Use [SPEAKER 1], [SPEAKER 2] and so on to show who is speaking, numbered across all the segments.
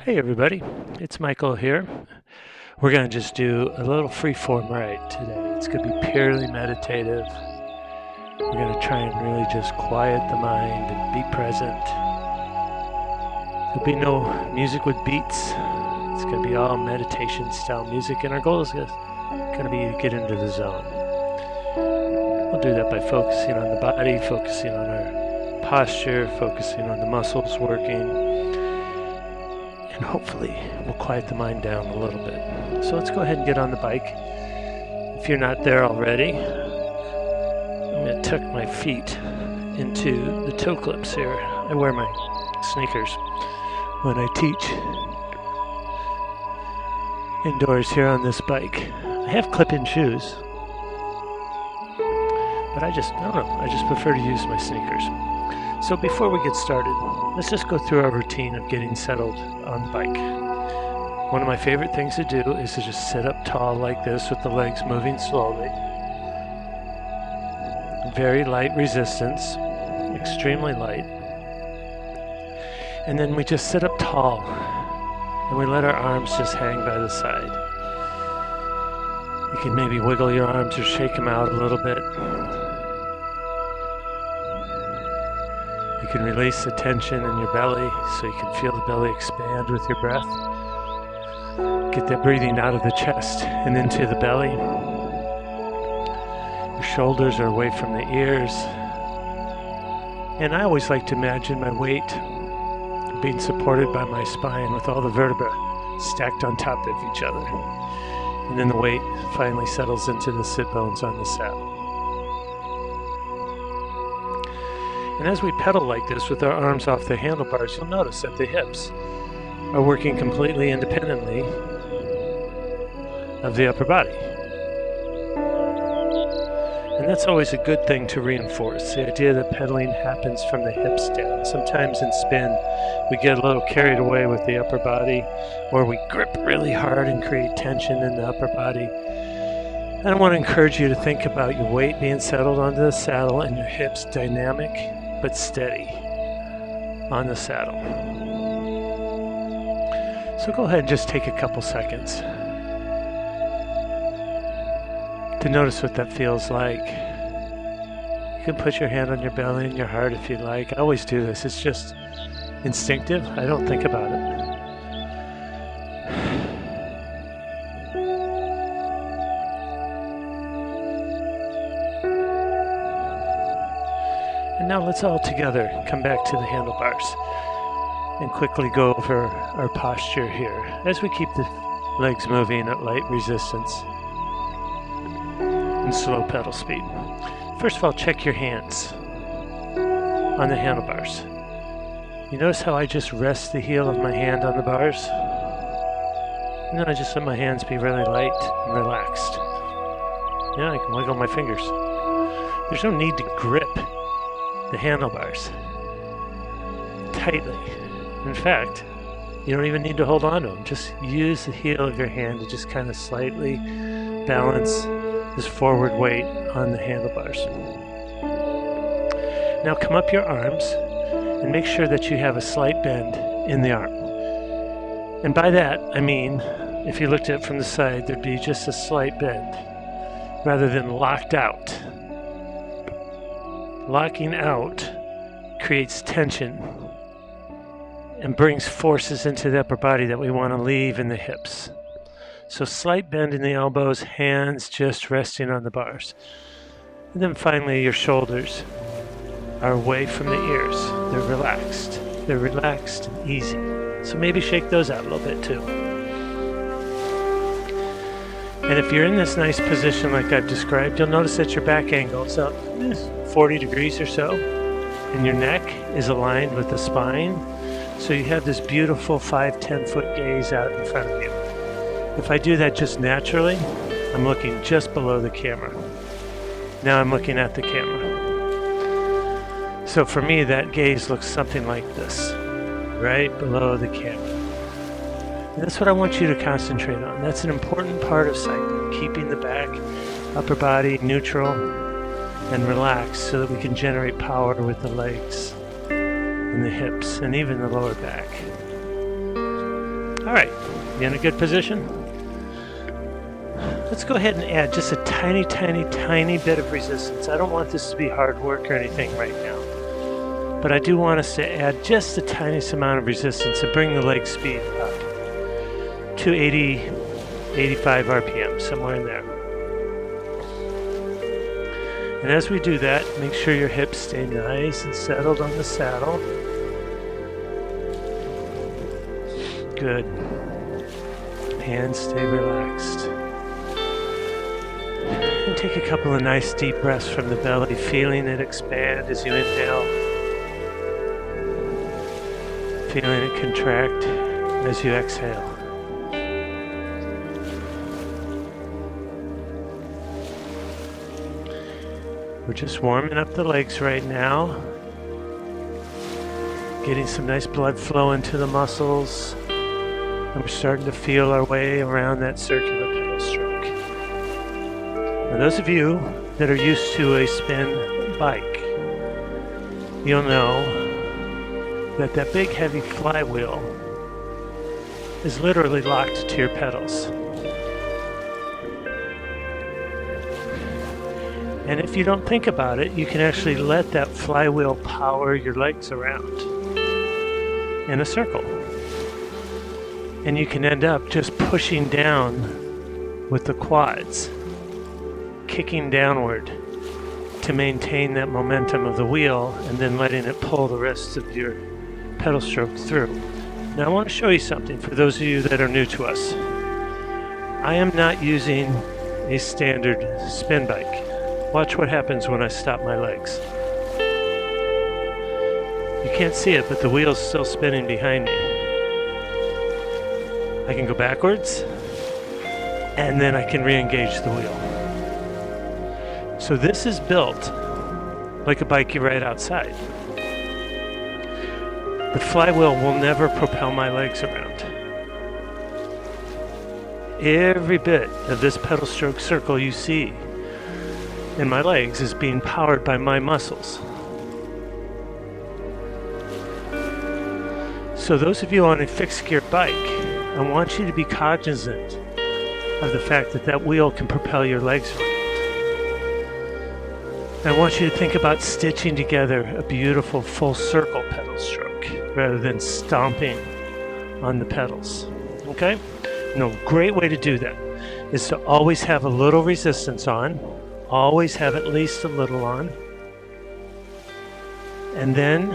[SPEAKER 1] Hey everybody, it's Michael here. We're going to just do a little freeform ride today. It's going to be purely meditative. We're going to try and really just quiet the mind and be present. There'll be no music with beats. It's going to be all meditation style music, and our goal is going to be to get into the zone. We'll do that by focusing on the body, focusing on our posture, focusing on the muscles working. And hopefully we'll quiet the mind down a little bit. So let's go ahead and get on the bike. If you're not there already, I'm going to tuck my feet into the toe clips here. I wear my sneakers when I teach indoors here on this bike. I have clip-in shoes, but I just prefer to use my sneakers. So before we get started, let's just go through our routine of getting settled on the bike. One of my favorite things to do is to just sit up tall like this with the legs moving slowly. Very light resistance, extremely light. And then we just sit up tall and we let our arms just hang by the side. You can maybe wiggle your arms or shake them out a little bit. You can release the tension in your belly so you can feel the belly expand with your breath. Get that breathing out of the chest and into the belly. Your shoulders are away from the ears. And I always like to imagine my weight being supported by my spine with all the vertebrae stacked on top of each other. And then the weight finally settles into the sit bones on the saddle. And as we pedal like this with our arms off the handlebars, you'll notice that the hips are working completely independently of the upper body. And that's always a good thing to reinforce, the idea that pedaling happens from the hips down. Sometimes in spin, we get a little carried away with the upper body, or we grip really hard and create tension in the upper body. I want to encourage you to think about your weight being settled onto the saddle and your hips dynamic but steady on the saddle. So go ahead and just take a couple seconds to notice what that feels like. You can put your hand on your belly and your heart if you like. I always do this. It's just instinctive. I don't think about it. And now let's all together come back to the handlebars and quickly go over our posture here as we keep the legs moving at light resistance and slow pedal speed. First of all, check your hands on the handlebars. You notice how I just rest the heel of my hand on the bars? And then I just let my hands be really light and relaxed. Yeah, I can wiggle my fingers. There's no need to grip the handlebars tightly. In fact, you don't even need to hold on to them. Just use the heel of your hand to just kind of slightly balance this forward weight on the handlebars. Now come up your arms and make sure that you have a slight bend in the arm. And by that, I mean, if you looked at it from the side, there'd be just a slight bend rather than locked out. Locking out creates tension and brings forces into the upper body that we want to leave in the hips. So slight bend in the elbows, hands just resting on the bars. And then finally your shoulders are away from the ears. They're relaxed. They're relaxed and easy. So maybe shake those out a little bit too. And if you're in this nice position like I've described, you'll notice that your back angle is up 40 degrees or so, and your neck is aligned with the spine. So you have this beautiful 5-10 foot gaze out in front of you. If I do that just naturally, I'm looking just below the camera. Now I'm looking at the camera. So for me, that gaze looks something like this, right below the camera. And that's what I want you to concentrate on. That's an important part of cycling, keeping the back, upper body neutral and relaxed so that we can generate power with the legs and the hips and even the lower back. right, you in a good position? Let's go ahead and add just a tiny, tiny, tiny bit of resistance. I don't want this to be hard work or anything right now, but I do want us to add just the tiniest amount of resistance and bring the leg speed up to 80, 85 RPM, somewhere in there. And as we do that, make sure your hips stay nice and settled on the saddle. Good. Hands stay relaxed. And take a couple of nice deep breaths from the belly, feeling it expand as you inhale. Feeling it contract as you exhale. We're just warming up the legs right now. Getting some nice blood flow into the muscles. And we're starting to feel our way around that circular pedal stroke. Now those of you that are used to a spin bike, you'll know that that big heavy flywheel is literally locked to your pedals. And if you don't think about it, you can actually let that flywheel power your legs around in a circle. And you can end up just pushing down with the quads, kicking downward to maintain that momentum of the wheel and then letting it pull the rest of your pedal stroke through. Now I want to show you something for those of you that are new to us. I am not using a standard spin bike. Watch what happens when I stop my legs. You can't see it, but the wheel's still spinning behind me. I can go backwards, and then I can re-engage the wheel. So this is built like a bike you ride outside. The flywheel will never propel my legs around. Every bit of this pedal stroke circle you see in my legs is being powered by my muscles. So those of you on a fixed gear bike, I want you to be cognizant of the fact that that wheel can propel your legs around. I want you to think about stitching together a beautiful full circle pedal stroke rather than stomping on the pedals. Okay? And a great way to do that is to always have a little resistance on. Always have at least a little on. And then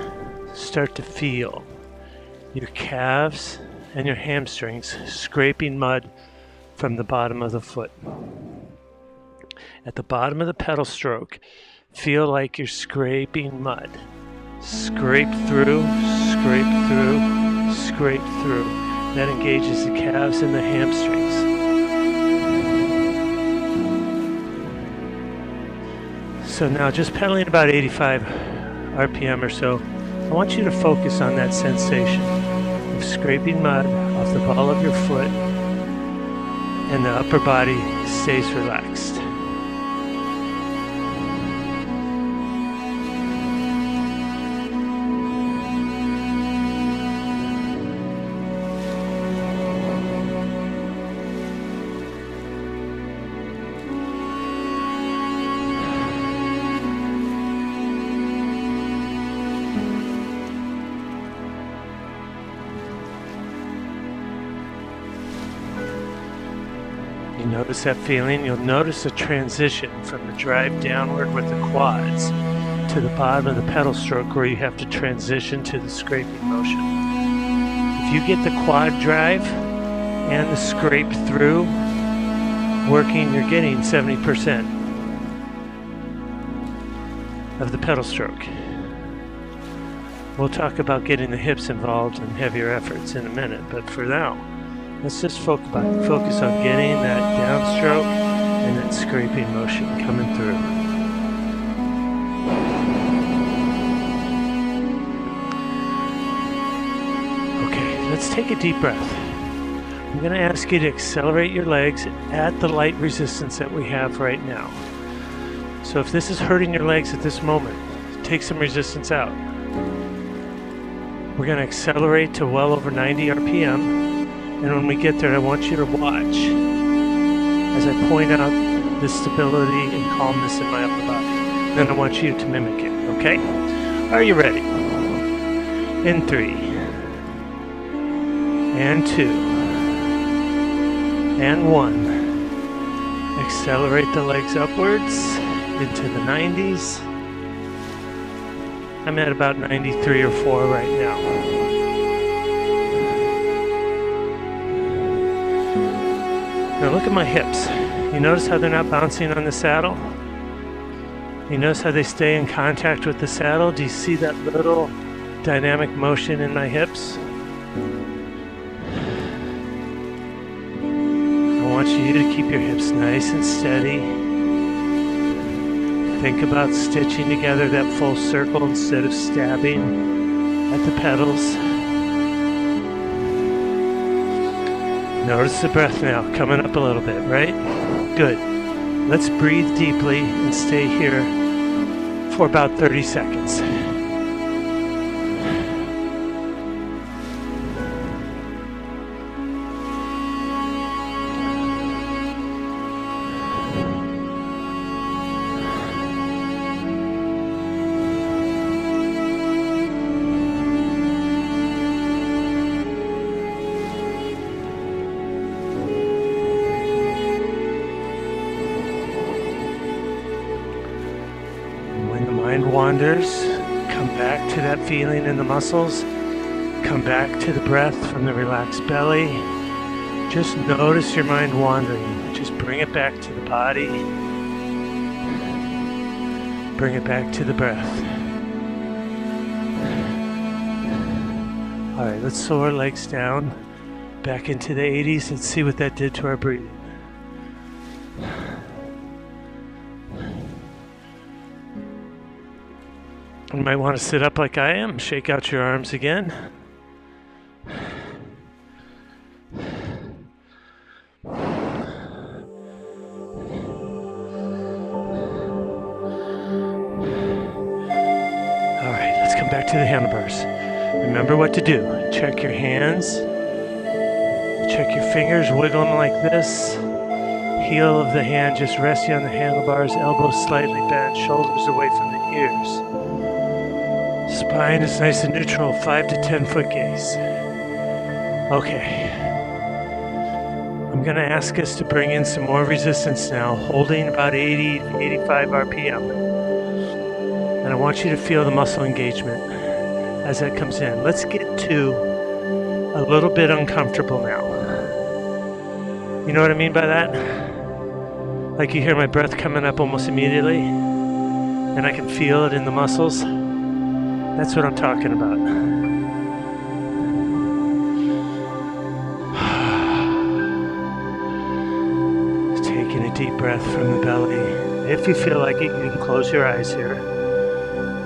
[SPEAKER 1] start to feel your calves and your hamstrings scraping mud from the bottom of the foot. At the bottom of the pedal stroke, feel like you're scraping mud. Scrape through, scrape through, scrape through. That engages the calves and the hamstrings. So now just pedaling about 85 RPM or so, I want you to focus on that sensation of scraping mud off the ball of your foot and the upper body stays relaxed. Notice that feeling. You'll notice a transition from the drive downward with the quads to the bottom of the pedal stroke where you have to transition to the scraping motion. If you get the quad drive and the scrape through working, you're getting 70% of the pedal stroke. We'll talk about getting the hips involved in heavier efforts in a minute, but for now, let's just focus on getting that downstroke and that scraping motion coming through. Okay, let's take a deep breath. I'm going to ask you to accelerate your legs at the light resistance that we have right now. So if this is hurting your legs at this moment, take some resistance out. We're going to accelerate to well over 90 RPM. And when we get there, I want you to watch as I point out the stability and calmness in my upper body. Then I want you to mimic it, okay? Are you ready? In 3, and 2, and 1. Accelerate the legs upwards into the 90s. I'm at about 93 or 4 right now. Now look at my hips. You notice how they're not bouncing on the saddle? You notice how they stay in contact with the saddle? Do you see that little dynamic motion in my hips? I want you to keep your hips nice and steady. Think about stitching together that full circle instead of stabbing at the pedals. Notice the breath now, coming up a little bit, right? Good. Let's breathe deeply and stay here for about 30 seconds. Wanders, come back to that feeling in the muscles, come back to the breath from the relaxed belly. Just notice your mind wandering. Just bring it back to the body. Bring it back to the breath. All right, let's slow our legs down back into the 80s and see what that did to our breathing. You might want to sit up like I am, shake out your arms again. All right, let's come back to the handlebars. Remember what to do. Check your hands. Check your fingers, wiggle them like this. Heel of the hand just resting on the handlebars, elbows slightly bent, shoulders away from the ears. Spine is nice and neutral, 5 to 10 foot gaze. Okay. I'm going to ask us to bring in some more resistance now, holding about 80 to 85 RPM. And I want you to feel the muscle engagement as that comes in. Let's get to a little bit uncomfortable now. You know what I mean by that? Like you hear my breath coming up almost immediately, and I can feel it in the muscles. That's what I'm talking about. Taking a deep breath from the belly. If you feel like it, you can close your eyes here.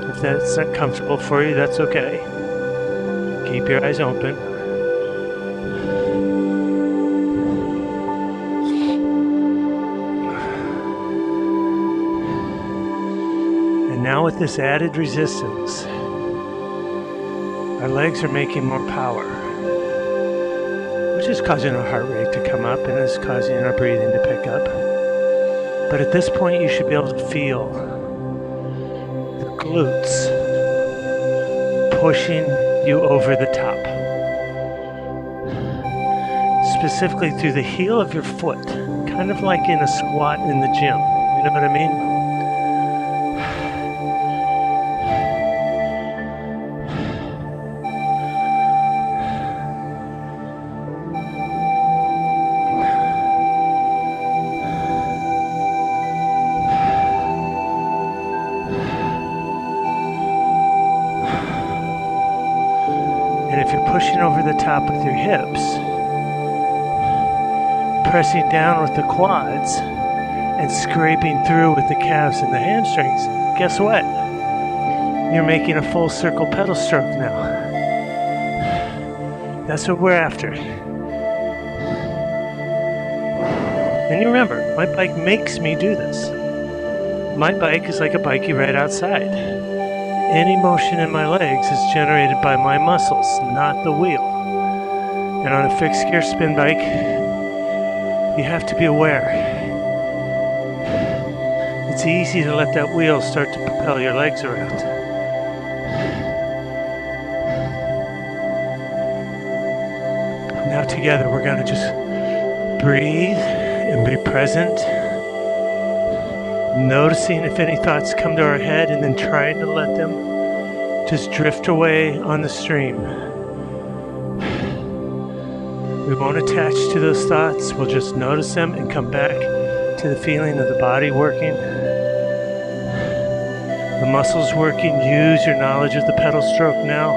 [SPEAKER 1] If that's not comfortable for you, that's okay. Keep your eyes open. And now with this added resistance, our legs are making more power, which is causing our heart rate to come up and is causing our breathing to pick up. But at this point, you should be able to feel the glutes pushing you over the top. Specifically through the heel of your foot, kind of like in a squat in the gym. You know what I mean? Pushing over the top with your hips, pressing down with the quads, and scraping through with the calves and the hamstrings. Guess what? You're making a full circle pedal stroke now. That's what we're after. And you remember, my bike makes me do this. My bike is like a bike you ride outside. Any motion in my legs is generated by my muscles, not the wheel. And on a fixed gear spin bike, you have to be aware. It's easy to let that wheel start to propel your legs around. Now together we're going to just breathe and be present, noticing if any thoughts come to our head and then trying to let them just drift away on the stream. We won't attach to those thoughts, we'll just notice them and come back to the feeling of the body working, the muscles working. Use your knowledge of the pedal stroke now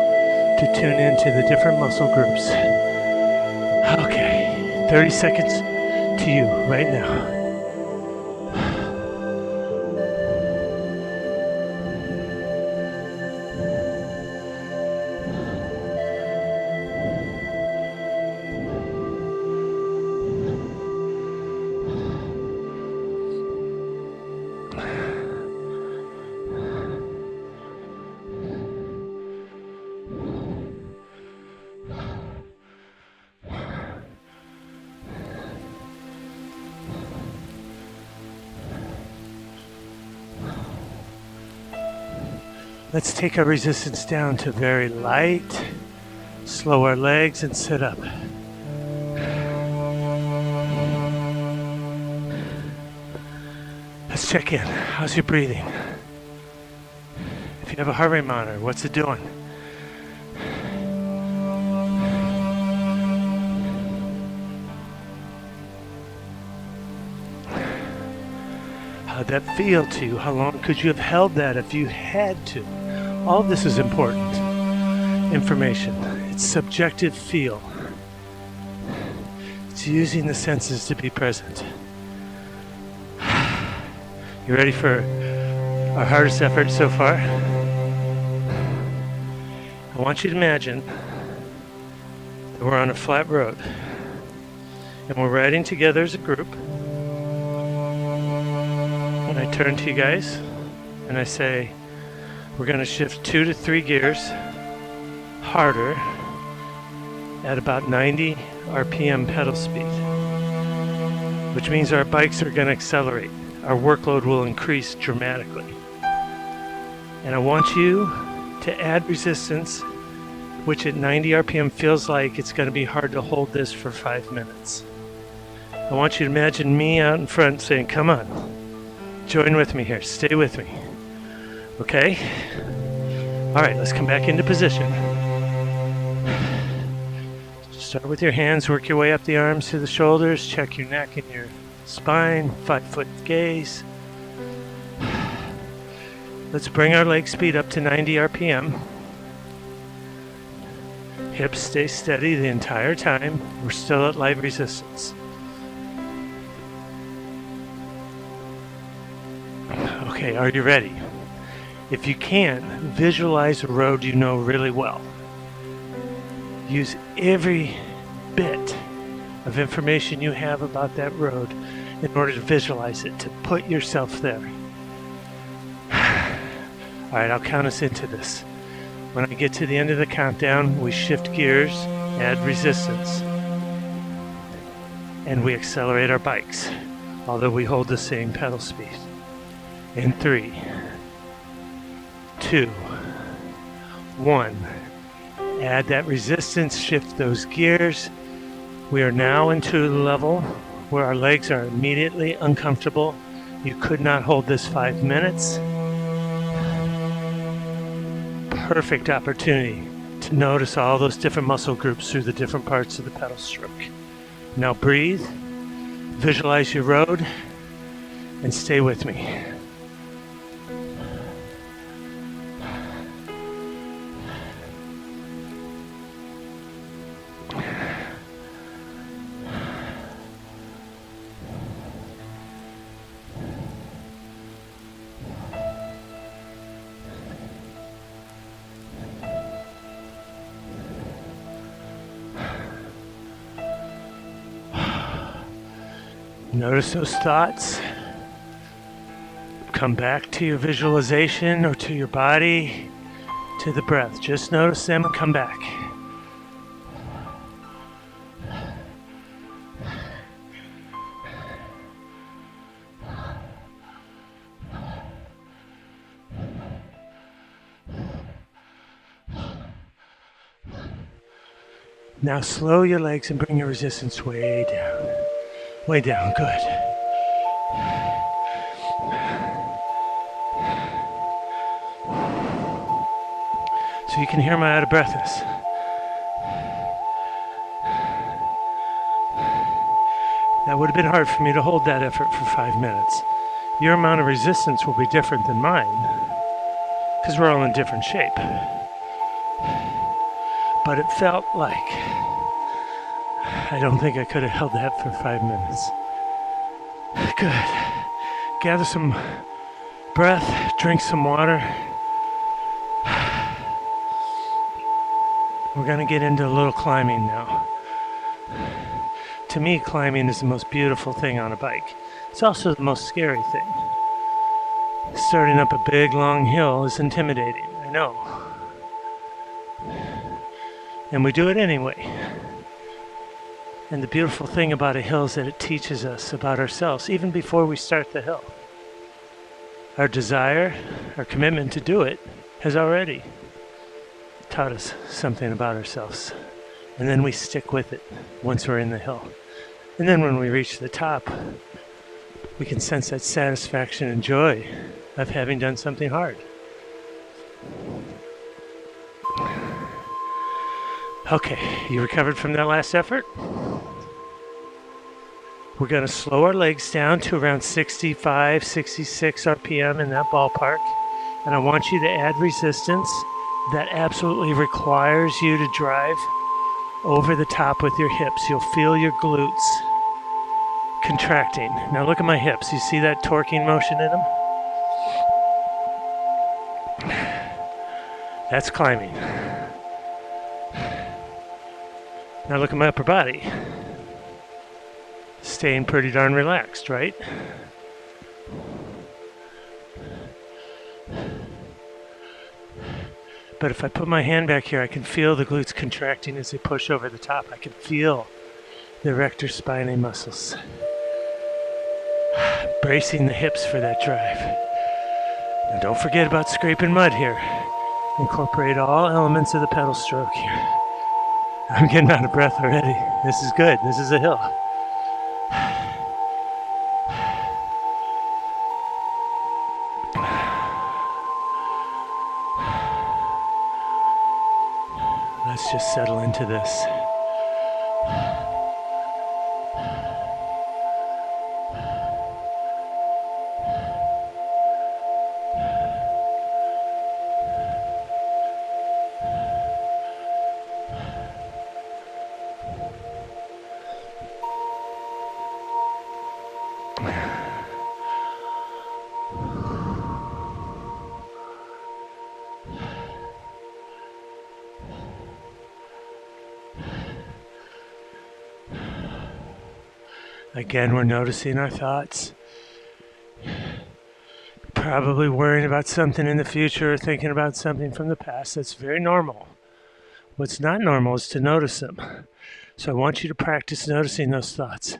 [SPEAKER 1] to tune into the different muscle groups. Okay, 30 seconds to you right now. Let's take our resistance down to very light, slow our legs and sit up. Let's check in. How's your breathing? If you have a heart rate monitor, what's it doing? How'd that feel to you? How long could you have held that if you had to? All of this is important information. It's subjective feel. It's using the senses to be present. You ready for our hardest effort so far? I want you to imagine that we're on a flat road and we're riding together as a group. And I turn to you guys and I say, we're going to shift 2 to 3 gears harder at about 90 RPM pedal speed, which means our bikes are going to accelerate. Our workload will increase dramatically. And I want you to add resistance, which at 90 RPM feels like it's going to be hard to hold this for 5 minutes. I want you to imagine me out in front saying, come on, join with me here, stay with me. Okay? All right, let's come back into position. Start with your hands, work your way up the arms to the shoulders, check your neck and your spine, 5-foot gaze. Let's bring our leg speed up to 90 RPM. Hips stay steady the entire time. We're still at light resistance. Okay, are you ready? If you can, visualize a road you know really well. Use every bit of information you have about that road in order to visualize it, to put yourself there. All right, I'll count us into this. When I get to the end of the countdown, we shift gears, add resistance, and we accelerate our bikes, although we hold the same pedal speed. In 3, 2, 1. Add that resistance, shift those gears. We are now into a level where our legs are immediately uncomfortable. You could not hold this 5 minutes. Perfect opportunity to notice all those different muscle groups through the different parts of the pedal stroke. Now breathe, visualize your road, and stay with me. Notice those thoughts. Come back to your visualization or to your body, to the breath. Just notice them and come back. Now slow your legs and bring your resistance way down. Way down, good. So you can hear my out of breathness. That would have been hard for me to hold that effort for 5 minutes. Your amount of resistance will be different than mine, because we're all in different shape. But it felt like I don't think I could have held that for 5 minutes. Good. Gather some breath, drink some water. We're going to get into a little climbing now. To me, climbing is the most beautiful thing on a bike. It's also the most scary thing. Starting up a big, long hill is intimidating, I know. And we do it anyway. And the beautiful thing about a hill is that it teaches us about ourselves, even before we start the hill. Our desire, our commitment to do it, has already taught us something about ourselves. And then we stick with it once we're in the hill. And then when we reach the top, we can sense that satisfaction and joy of having done something hard. Okay, you recovered from that last effort? We're going to slow our legs down to around 65, 66 RPM in that ballpark. And I want you to add resistance that absolutely requires you to drive over the top with your hips. You'll feel your glutes contracting. Now look at my hips. You see that torquing motion in them? That's climbing. Now look at my upper body. Staying pretty darn relaxed, right? But if I put my hand back here, I can feel the glutes contracting as they push over the top. I can feel the erector spinae muscles bracing the hips for that drive. And don't forget about scraping mud here. Incorporate all elements of the pedal stroke here. I'm getting out of breath already. This is good. This is a hill. Let's just settle into this. Again, we're noticing our thoughts. Probably worrying about something in the future or thinking about something from the past. That's very normal. What's not normal is to notice them. So I want you to practice noticing those thoughts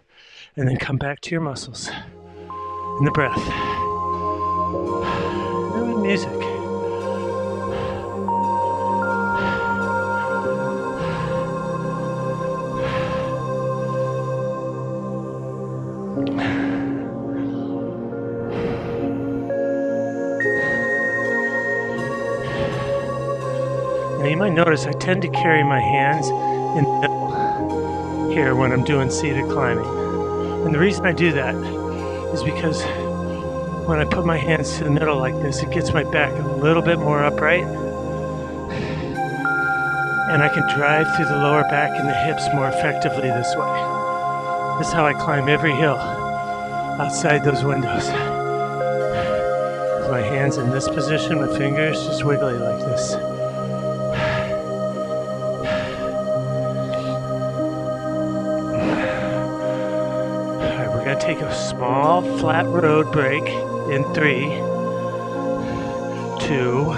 [SPEAKER 1] and then come back to your muscles and the breath. And music. Now you might notice I tend to carry my hands in the middle here when I'm doing seated climbing. And the reason I do that is because when I put my hands to the middle like this, it gets my back a little bit more upright. And I can drive through the lower back and the hips more effectively this way. This is how I climb every hill outside those windows. With my hands in this position, my fingers just wiggly like this. Take a small flat road break in 3, 2,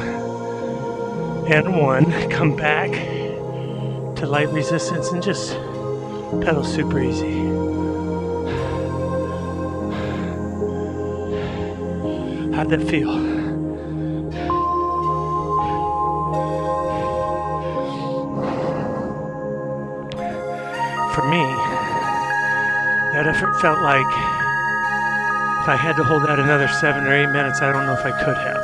[SPEAKER 1] and 1. Come back to light resistance and just pedal super easy. How'd that feel? for me, that effort felt like if I had to hold out another 7 or 8 minutes, I don't know if I could have.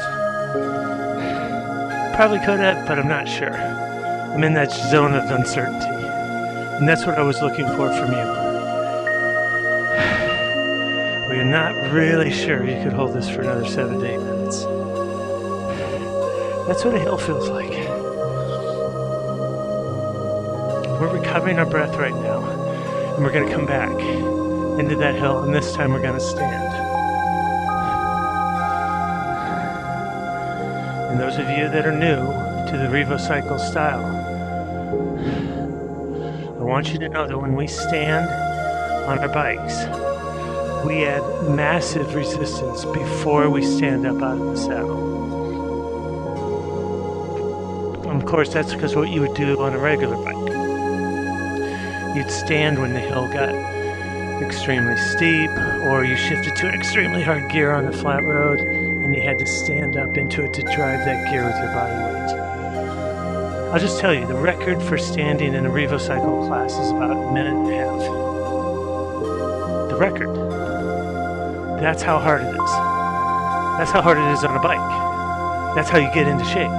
[SPEAKER 1] Probably could have, but I'm not sure. I'm in that zone of uncertainty. And that's what I was looking for from you. Well, you're not really sure you could hold this for another 7 to 8 minutes. That's what a hill feels like. We're recovering our breath right now, and we're going to come back into that hill, and this time we're going to stand. And those of you that are new to the RevoCycle style, I want you to know that when we stand on our bikes, we add massive resistance before we stand up out of the saddle. And of course, that's because what you would do on a regular bike. You'd stand when the hill got extremely steep, or you shifted to an extremely hard gear on the flat road, and you had to stand up into it to drive that gear with your body weight. I'll just tell you, the record for standing in a RevoCycle class is about a minute and a half. The record. That's how hard it is. That's how hard it is on a bike. That's how you get into shape.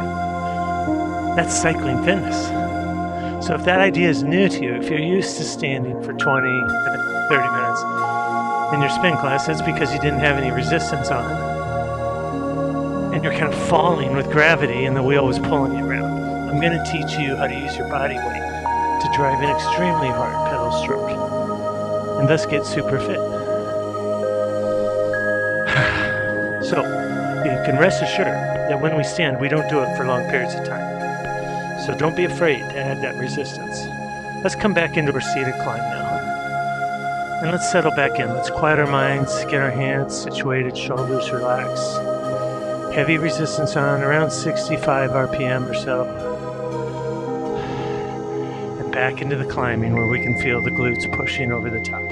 [SPEAKER 1] That's cycling fitness. So if that idea is new to you, if you're used to standing for 20, 30 minutes in your spin class, that's because you didn't have any resistance on it. And you're kind of falling with gravity and the wheel was pulling you around. I'm going to teach you how to use your body weight to drive an extremely hard pedal stroke and thus get super fit. So you can rest assured that when we stand, we don't do it for long periods of time. So don't be afraid to add that resistance. Let's come back into our seated climb now. And let's settle back in. Let's quiet our minds, get our hands situated, shoulders relaxed. Heavy resistance on, around 65 RPM or so. And back into the climbing where we can feel the glutes pushing over the top.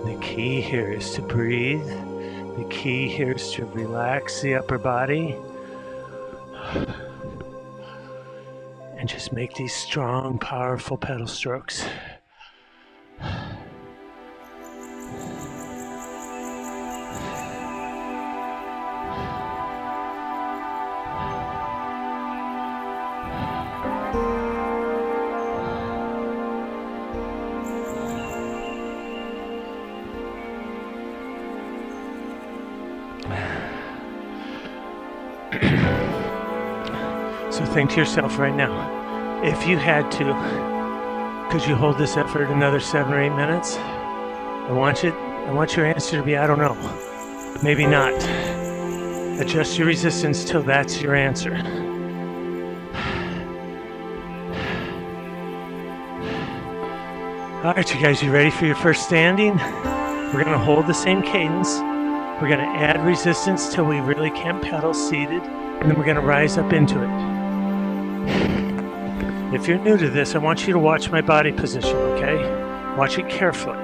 [SPEAKER 1] The key here is to breathe. The key here is to relax the upper body. And just make these strong, powerful pedal strokes. So think to yourself right now, if you had to, could you hold this effort another 7 or 8 minutes? I want your answer to be, I don't know. Maybe not. Adjust your resistance till that's your answer. All right, you guys, you ready for your first standing? We're going to hold the same cadence. We're going to add resistance till we really can't pedal seated, and then we're going to rise up into it. If you're new to this, I want you to watch my body position, okay? Watch it carefully.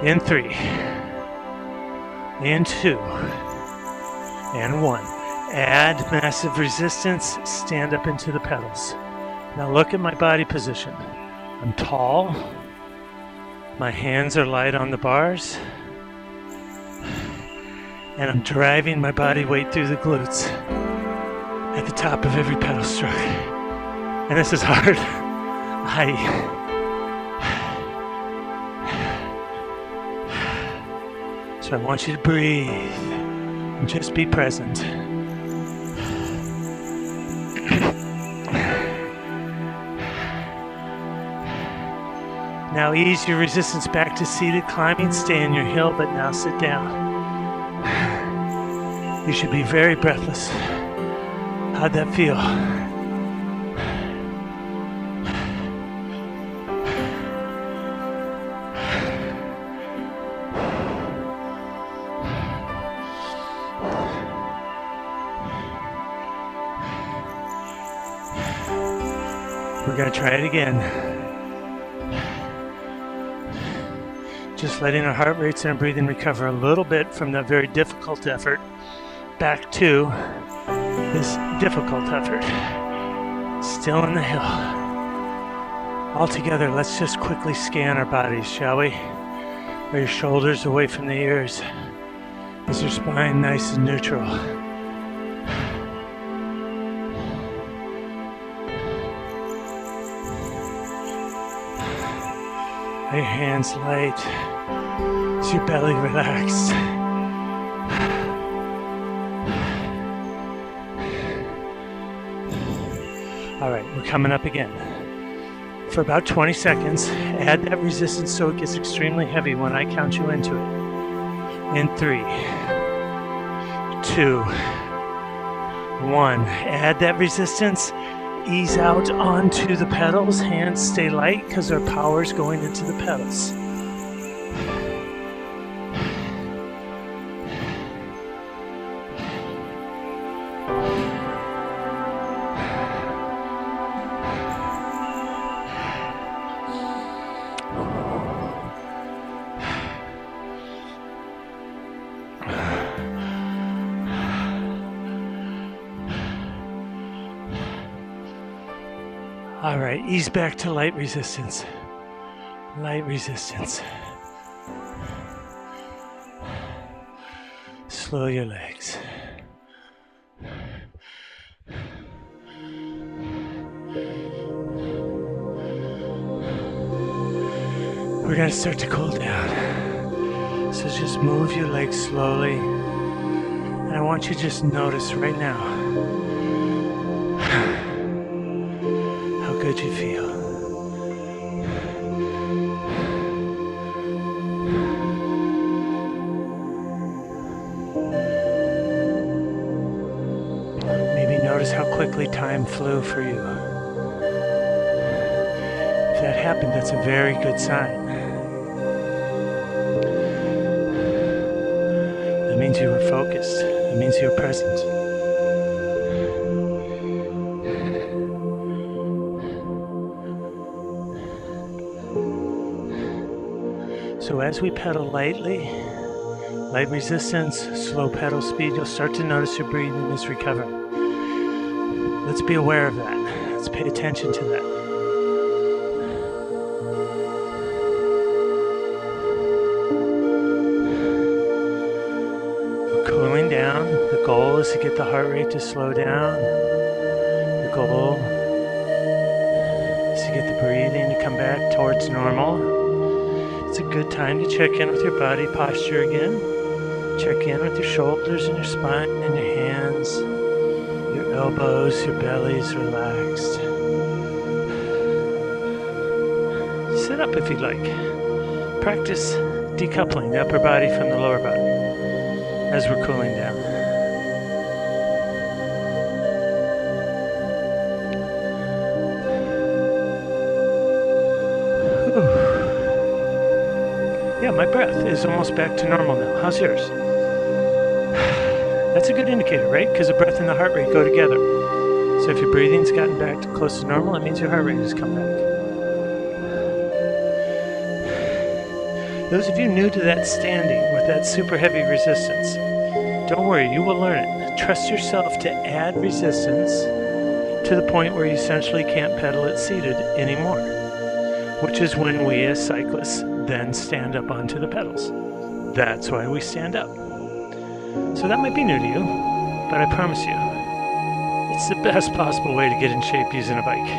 [SPEAKER 1] In 3, in 2, and 1. Add massive resistance, stand up into the pedals. Now look at my body position. I'm tall. My hands are light on the bars. And I'm driving my body weight through the glutes at the top of every pedal stroke. And this is hard. So I want you to breathe and just be present. Now ease your resistance back to seated climbing. Stay in your hill, but now sit down. You should be very breathless. How'd that feel? We're going to try it again. Just letting our heart rates and our breathing recover a little bit from that very difficult effort back to this difficult effort. Still in the hill. All together, let's just quickly scan our bodies, shall we? Are your shoulders away from the ears? Is your spine nice and neutral? Are your hands light? Is your belly relaxed? All right, we're coming up again. For about 20 seconds, add that resistance so it gets extremely heavy when I count you into it. In 3, 2, 1. Add that resistance. Ease out onto the pedals. Hands stay light because our power is going into the pedals. All right, ease back to light resistance. Light resistance. Slow your legs. We're gonna start to cool down. So just move your legs slowly. And I want you to just notice right now how good you feel. Maybe notice how quickly time flew for you. If that happened, that's a very good sign. That means you were focused. That means you're present. So as we pedal lightly, light resistance, slow pedal speed, you'll start to notice your breathing is recovering. Let's be aware of that. Let's pay attention to that. We're cooling down. The goal is to get the heart rate to slow down. The goal is to get the breathing to come back towards normal. It's a good time to check in with your body posture again. Check in with your shoulders and your spine and your hands, your elbows, your belly's relaxed. Sit up if you'd like. Practice decoupling the upper body from the lower body as we're cooling down. Yeah, my breath is almost back to normal now. How's yours? That's a good indicator, right? Because the breath and the heart rate go together. So if your breathing's gotten back to close to normal, it means your heart rate has come back. Those of you new to that standing with that super heavy resistance, don't worry, you will learn it. Trust yourself to add resistance to the point where you essentially can't pedal it seated anymore, which is when we as cyclists then stand up onto the pedals. That's why we stand up. So that might be new to you, but I promise you, it's the best possible way to get in shape using a bike.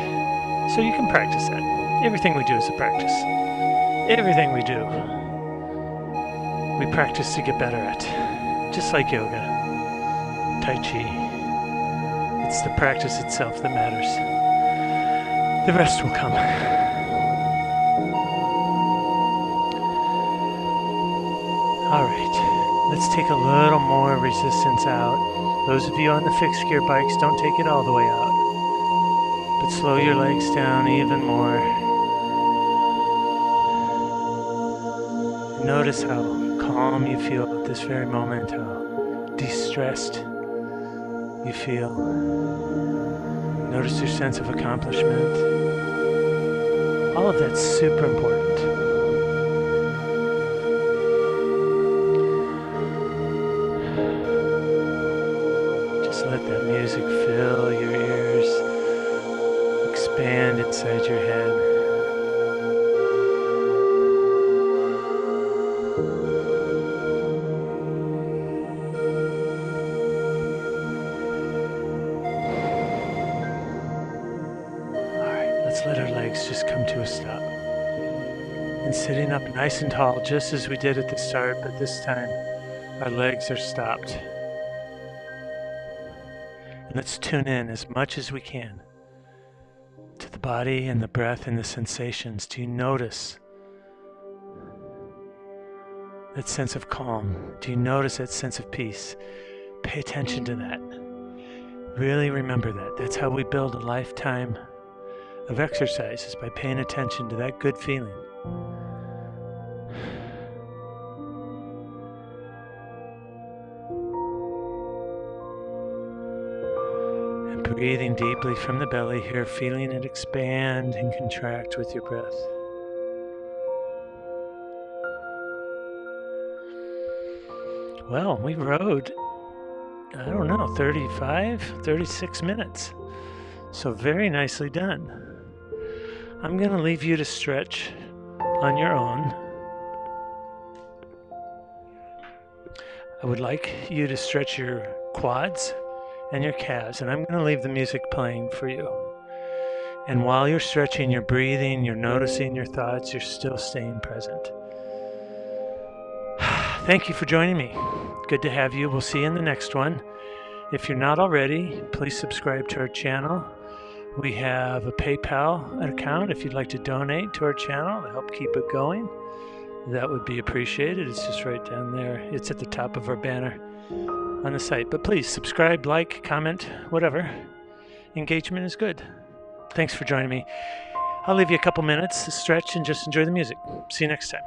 [SPEAKER 1] So you can practice that. Everything we do is a practice. Everything we do, we practice to get better at. Just like yoga, Tai Chi. It's the practice itself that matters. The rest will come. All right, let's take a little more resistance out. Those of you on the fixed gear bikes, don't take it all the way out, but slow your legs down even more. Notice how calm you feel at this very moment, how de-stressed you feel. Notice your sense of accomplishment. All of that's super important. let that music fill your ears, expand inside your head. Let's let our legs just come to a stop. And sitting up nice and tall, just as we did at the start, but this time our legs are stopped. And let's tune in as much as we can to the body and the breath and the sensations. Do you notice that sense of calm? Do you notice that sense of peace? Pay attention to that. Really remember that. That's how we build a lifetime of exercise, is by paying attention to that good feeling. And breathing deeply from the belly here, feeling it expand and contract with your breath. Well, we rode, 36 minutes. So very nicely done. I'm going to leave you to stretch on your own. I would like you to stretch your quads and your calves, and I'm going to leave the music playing for you. And while you're stretching, you're breathing, you're noticing your thoughts, you're still staying present. Thank you for joining me. Good to have you. We'll see you in the next one. If you're not already, please subscribe to our channel. We have a PayPal account if you'd like to donate to our channel to help keep it going. That would be appreciated. It's just right down there. It's at the top of our banner on the site. But please subscribe, like, comment, whatever. Engagement is good. Thanks for joining me. I'll leave you a couple minutes to stretch and just enjoy the music. See you next time.